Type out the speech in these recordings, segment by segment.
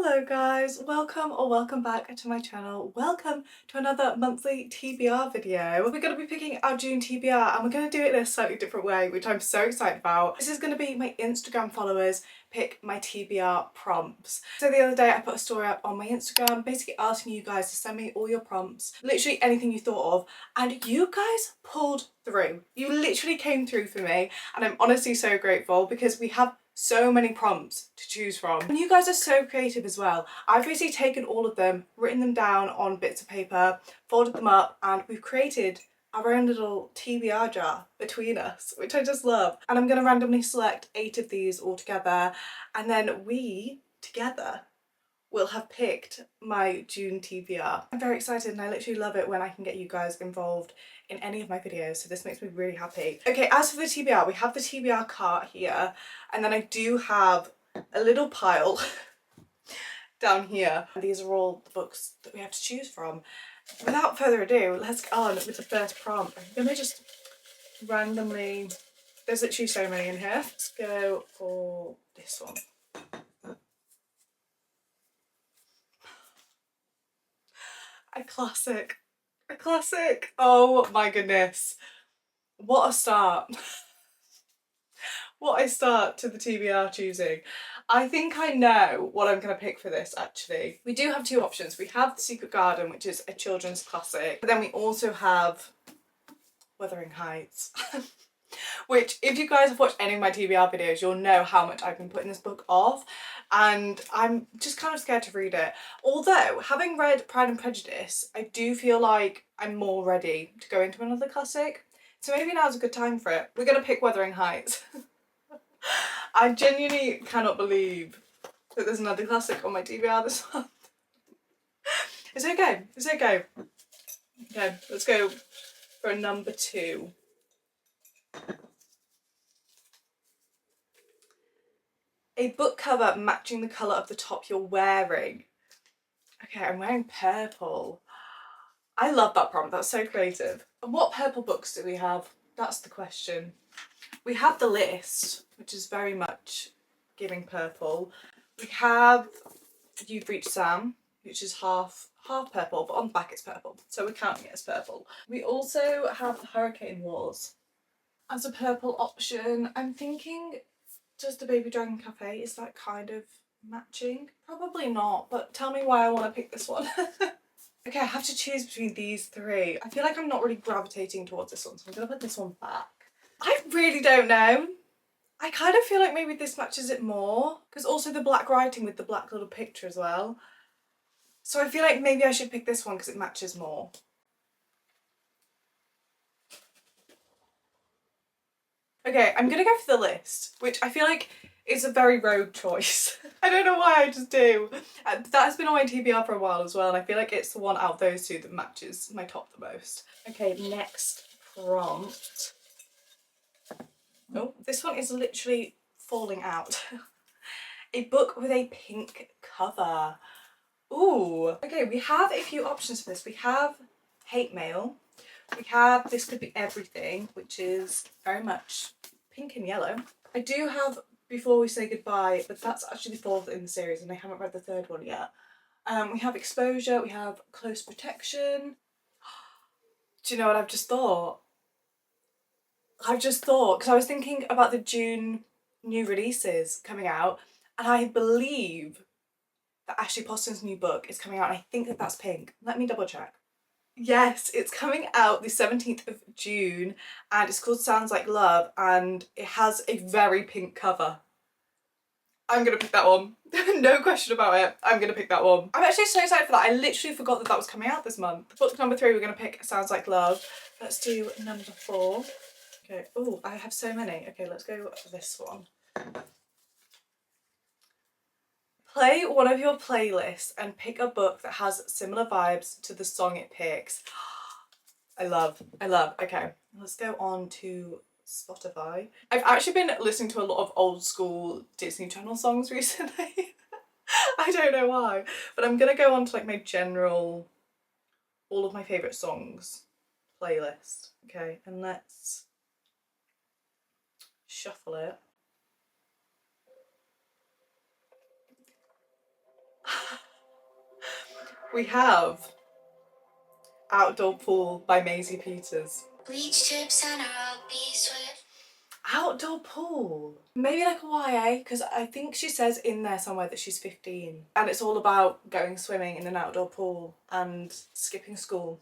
Hello guys, welcome or welcome back to my channel. Welcome to another monthly TBR video. We're going to be picking our June TBR and we're going to do it in a slightly different way, which I'm so excited about. This is going to be my Instagram followers pick my TBR prompts. So the other day I put a story up on my Instagram basically asking you guys to send me all your prompts, literally anything you thought of, and you guys pulled through. You literally came through for me and I'm honestly so grateful because we have so many prompts to choose from. And you guys are so creative as well. I've basically taken all of them, written them down on bits of paper, folded them up, and we've created our own little TBR jar between us, which I just love. And I'm going to randomly select 8 of these all together, and then we, together, will have picked my June TBR. I'm very excited and I literally love it when I can get you guys involved in any of my videos, so this makes me really happy. Okay, as for the TBR, we have the TBR cart here, and then I do have a little pile down here. These are all the books that we have to choose from. Without further ado, let's get on with the first prompt. I'm gonna just randomly, there's literally so many in here. Let's go for this one. A classic. A classic. Oh my goodness. What a start. What a start to the TBR choosing. I think I know what I'm going to pick for this actually. We do have 2 options. We have The Secret Garden, which is a children's classic, but then we also have Wuthering Heights. Which, if you guys have watched any of my TBR videos, you'll know how much I've been putting this book off, and I'm just kind of scared to read it. Although, having read Pride and Prejudice, I do feel like I'm more ready to go into another classic, so maybe now's a good time for it. We're going to pick Wuthering Heights. I genuinely cannot believe that there's another classic on my TBR this month. It's okay, it's okay. Okay, let's go for number 2. A book cover matching the colour of the top you're wearing. Okay, I'm wearing purple. I love that prompt, that's so creative. And what purple books do we have? That's the question. We have The List, which is very much giving purple. We have You've Reached Sam, which is half purple, but on the back it's purple, so we're counting it as purple. We also have The Hurricane Wars as a purple option. I'm thinking, does The Baby Dragon Cafe, is that kind of matching? Probably not, but tell me why I want to pick this one. Okay, I have to choose between these 3. I feel like I'm not really gravitating towards this one, so I'm going to put this one back. I really don't know. I kind of feel like maybe this matches it more, because also the black writing with the black little picture as well. So I feel like maybe I should pick this one because it matches more. Okay, I'm gonna go for The List, which I feel like is a very rogue choice. I don't know why, I just do. That has been on my TBR for a while as well, and I feel like it's the one out of those 2 that matches my top the most. Okay, next prompt. Oh, this one is literally falling out. A book with a pink cover. Ooh. Okay, we have a few options for this. We have Hate Mail. We have This Could Be Everything, which is very much pink and yellow. I do have Before We Say Goodbye, but that's actually the 4th in the series and I haven't read the 3rd one yet. We have Exposure, we have Close Protection. Do you know what I've just thought? Because I was thinking about the June new releases coming out, and I believe that Ashley Poston's new book is coming out, and I think that that's pink. Let me double check. Yes, it's coming out the 17th of June and it's called Sounds Like Love and it has a very pink cover. I'm gonna pick that one. No question about it. I'm gonna pick that one. I'm actually so excited for that. I literally forgot that that was coming out this month. Book number 3, we're gonna pick Sounds Like Love. Let's do number 4. Okay, oh, I have so many. Okay, let's go for this one. Play one of your playlists and pick a book that has similar vibes to the song it picks. I love. Okay, let's go on to Spotify. I've actually been listening to a lot of old school Disney Channel songs recently. I don't know why, but I'm gonna go on to like my general, all of my favourite songs playlist. Okay, and let's shuffle it. We have Outdoor Pool by Maisie Peters. Bleach tips and I'll be swift. Outdoor Pool. Maybe like a YA, because I think she says in there somewhere that she's 15. And it's all about going swimming in an outdoor pool and skipping school.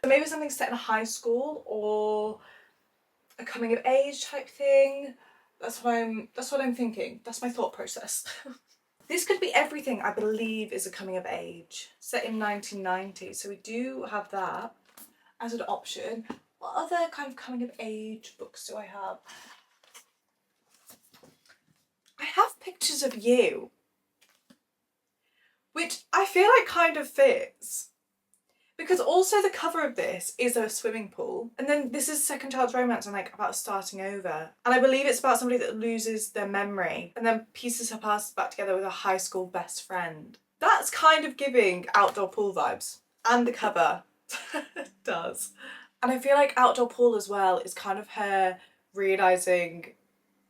Maybe something set in a high school or a coming of age type thing. That's what I'm thinking. That's my thought process. This could be everything, I believe, is a coming of age set in 1990. So we do have that as an option. What other kind of coming of age books do I have? I have Pictures of You, which I feel like kind of fits. Because also the cover of this is a swimming pool. And then this is second child's romance and like about starting over. And I believe it's about somebody that loses their memory and then pieces her past back together with a high school best friend. That's kind of giving outdoor pool vibes. And the cover does. And I feel like outdoor pool as well is kind of her realising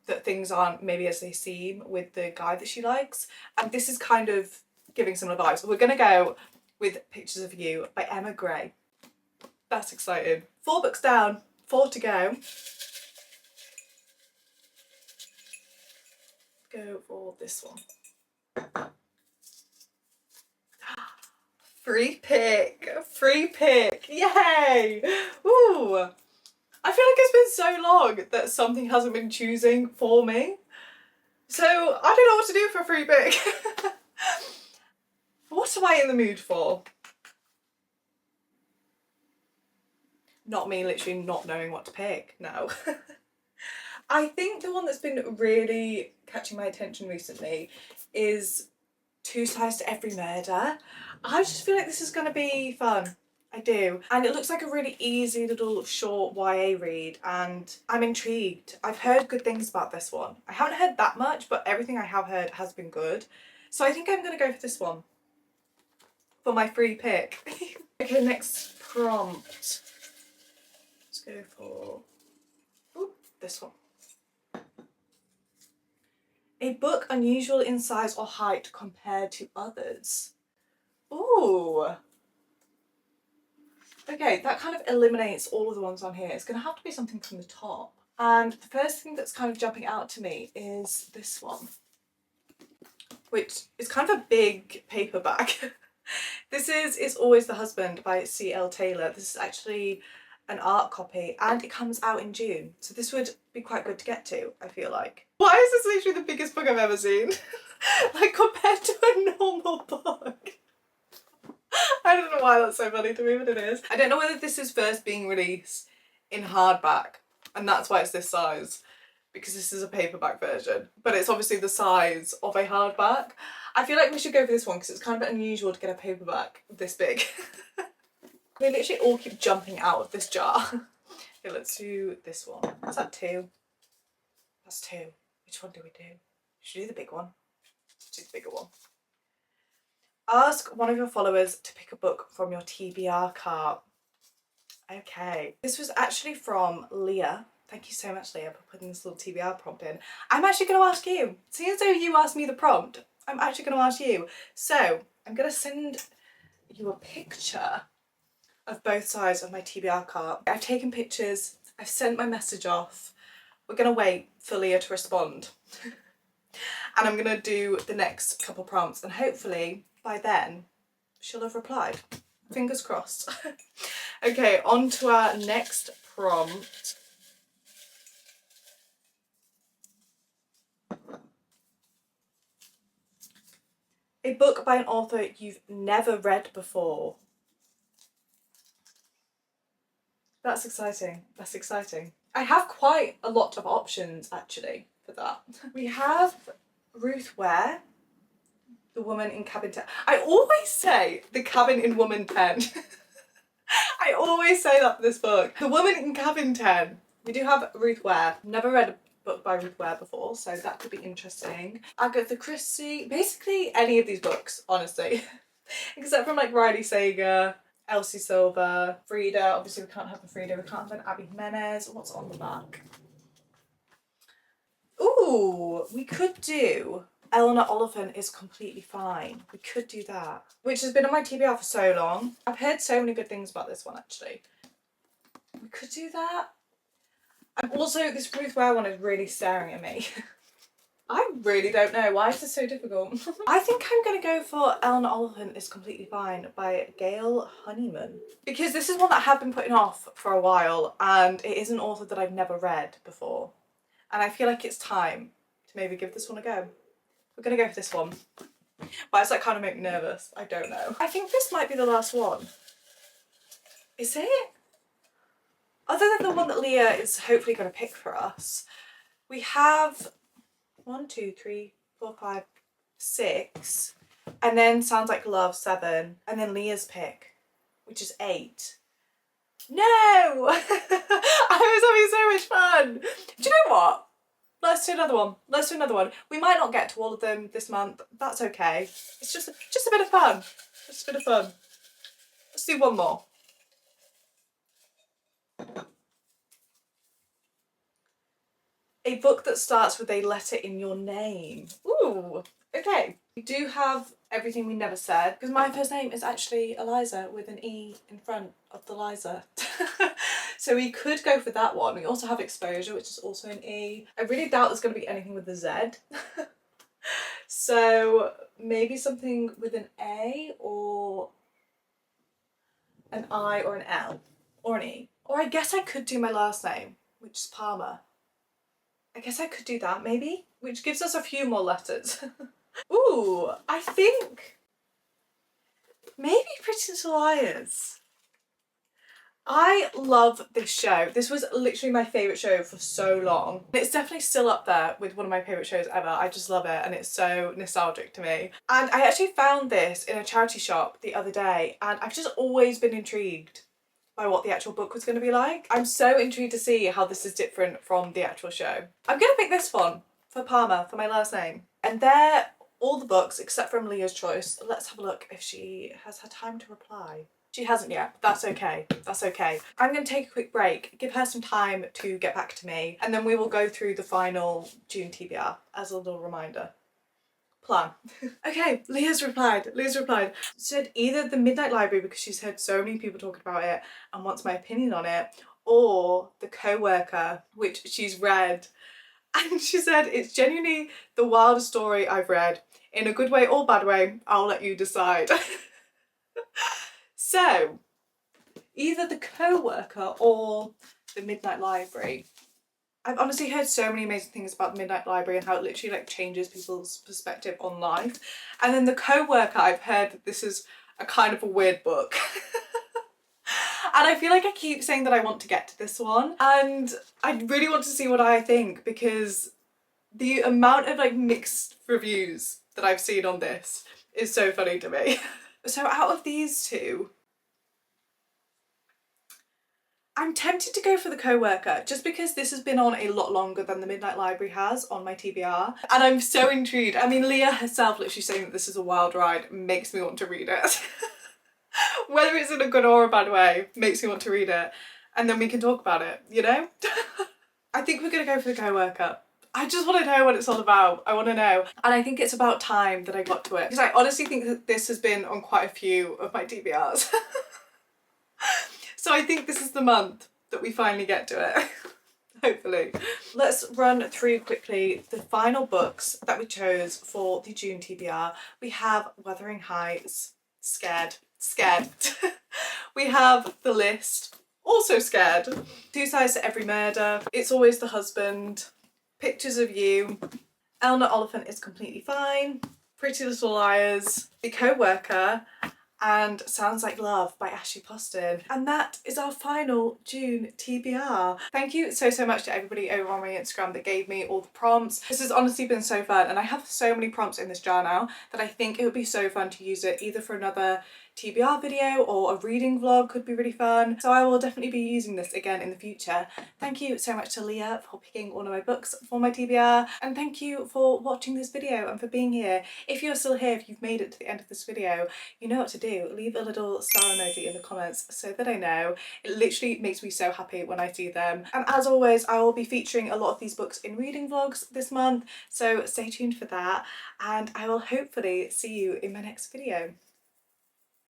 that things aren't maybe as they seem with the guy that she likes. And this is kind of giving similar vibes. We're gonna go with Pictures of You by Emma Gray. That's exciting. 4 books down, 4 to go. Go for this one. Free pick, yay! Ooh, I feel like it's been so long that something hasn't been choosing for me. So I don't know what to do for a free pick. What am I in the mood for? Not me literally not knowing what to pick, no. I think the one that's been really catching my attention recently is Two Sides to Every Murder. I just feel like this is going to be fun. I do. And it looks like a really easy little short YA read and I'm intrigued. I've heard good things about this one. I haven't heard that much, but everything I have heard has been good. So I think I'm going to go for this one for my free pick. Okay, next prompt. Let's go for this one. A book unusual in size or height compared to others. Ooh. Okay, that kind of eliminates all of the ones on here. It's going to have to be something from the top. And the first thing that's kind of jumping out to me is this one, which is kind of a big paperback. This is It's Always the Husband by C.L. Taylor. This is actually an art copy and it comes out in June. So this would be quite good to get to, I feel like. Why is this literally the biggest book I've ever seen? Like compared to a normal book. I don't know why that's so funny to me, but it is. I don't know whether this is first being released in hardback and that's why it's this size, because this is a paperback version, but it's obviously the size of a hardback. I feel like we should go for this one because it's kind of unusual to get a paperback this big. They literally all keep jumping out of this jar. Okay, let's do this one. Is that 2? That's 2. Which one do we do? Should we do the big one? Let's do the bigger one. Ask one of your followers to pick a book from your TBR cart. Okay. This was actually from Leah. Thank you so much, Leah, for putting this little TBR prompt in. I'm actually going to ask you. Seeing as though you asked me the prompt, I'm actually going to ask you. So I'm going to send you a picture of both sides of my TBR cart. I've taken pictures. I've sent my message off. We're going to wait for Leah to respond. And I'm going to do the next couple prompts and hopefully by then she'll have replied. Fingers crossed. Okay, on to our next prompt. A book by an author you've never read before. That's exciting. That's exciting. I have quite a lot of options actually for that. We have Ruth Ware, The Woman in Cabin 10. I always say The Cabin in Woman 10. I always say that for this book. The Woman in Cabin 10. We do have Ruth Ware. Never read a book by Ruth Ware before, so that could be interesting. Agatha Christie. Basically any of these books, honestly. Except from like Riley Sager, Elsie Silver, Frida. Obviously we can't have a Frida. We can't have an Abby Jimenez. What's on the back? Ooh, we could do Eleanor Oliphant is completely fine. We could do that. Which has been on my TBR for so long. I've heard so many good things about this one actually. We could do that. And also this Ruth Ware one is really staring at me. I really don't know. Why is this so difficult? I think I'm going to go for Eleanor Oliphant is Completely Fine by Gail Honeyman. Because this is one that I have been putting off for a while and it is an author that I've never read before. And I feel like it's time to maybe give this one a go. We're going to go for this one. Why does that kind of make me nervous? I don't know. I think this might be the last one. Is it? Other than the one that Leah is hopefully going to pick for us, we have 1, 2, 3, 4, 5, 6, and then Sounds Like Love 7, and then Leah's pick, which is 8. No! I was having so much fun. Do you know what? Let's do another one. Let's do another one. We might not get to all of them this month. That's okay. It's just a bit of fun. Just a bit of fun. Let's do one more. A book that starts with a letter in your name. Ooh, okay. We do have Everything We Never Said, because my first name is actually Eliza with an E in front of the Liza. So we could go for that one. We also have Exposure, which is also an E. I really doubt there's going to be anything with a Z. So maybe something with an A or an I or an L or an E. Or I guess I could do my last name, which is Palmer. I guess I could do that maybe, which gives us a few more letters. Ooh, I think maybe Pretty Little Liars. I love this show. This was literally my favourite show for so long. It's definitely still up there with one of my favourite shows ever. I just love it and it's so nostalgic to me. And I actually found this in a charity shop the other day and I've just always been intrigued by what the actual book was going to be like. I'm so intrigued to see how this is different from the actual show. I'm going to pick this one for Palmer, for my last name. And they're all the books except from Leah's choice. Let's have a look if she has had time to reply. She hasn't yet, but that's okay. That's okay. I'm going to take a quick break, give her some time to get back to me, and then we will go through the final June TBR as a little reminder. Plan. Okay, Leah's replied. Leah's replied. She said either The Midnight Library because she's heard so many people talking about it and wants my opinion on it, or The Co-Worker, which she's read. And she said it's genuinely the wildest story I've read. In a good way or bad way, I'll let you decide. So, either The Co-Worker or The Midnight Library. I've honestly heard so many amazing things about The Midnight Library and how it literally like changes people's perspective on life. And then The Co-Worker, I've heard that this is a kind of a weird book. And I feel like I keep saying that I want to get to this one and I really want to see what I think because the amount of like mixed reviews that I've seen on this is so funny to me. So out of these two, I'm tempted to go for The Co-Worker just because this has been on a lot longer than The Midnight Library has on my TBR and I'm so intrigued. I mean, Leah herself literally saying that this is a wild ride makes me want to read it. Whether it's in a good or a bad way makes me want to read it and then we can talk about it, you know? I think we're gonna go for The Co-Worker. I just want to know what it's all about. I want to know. And I think it's about time that I got to it because I honestly think that this has been on quite a few of my TBRs. So I think this is the month that we finally get to it. Hopefully. Let's run through quickly the final books that we chose for the June TBR. We have Wuthering Heights, scared. We have The List, also scared. Two Sides to Every Murder, It's Always the Husband, Pictures of You, Eleanor Oliphant is Completely Fine, Pretty Little Liars, The Co-Worker, and Sounds Like Love by Ashley Poston. And that is our final June TBR. Thank you so much to everybody over on my Instagram that gave me all the prompts. This has honestly been so fun and I have so many prompts in this jar now that I think it would be so fun to use it either for another TBR video or a reading vlog could be really fun. So I will definitely be using this again in the future. Thank you so much to Leah for picking one of my books for my TBR and thank you for watching this video and for being here. If you're still here, if you've made it to the end of this video, you know what to do. do, leave a little star emoji in the comments so that I know. It literally makes me so happy when I see them. And as always, I will be featuring a lot of these books in reading vlogs this month, so stay tuned for that, and I will hopefully see you in my next video.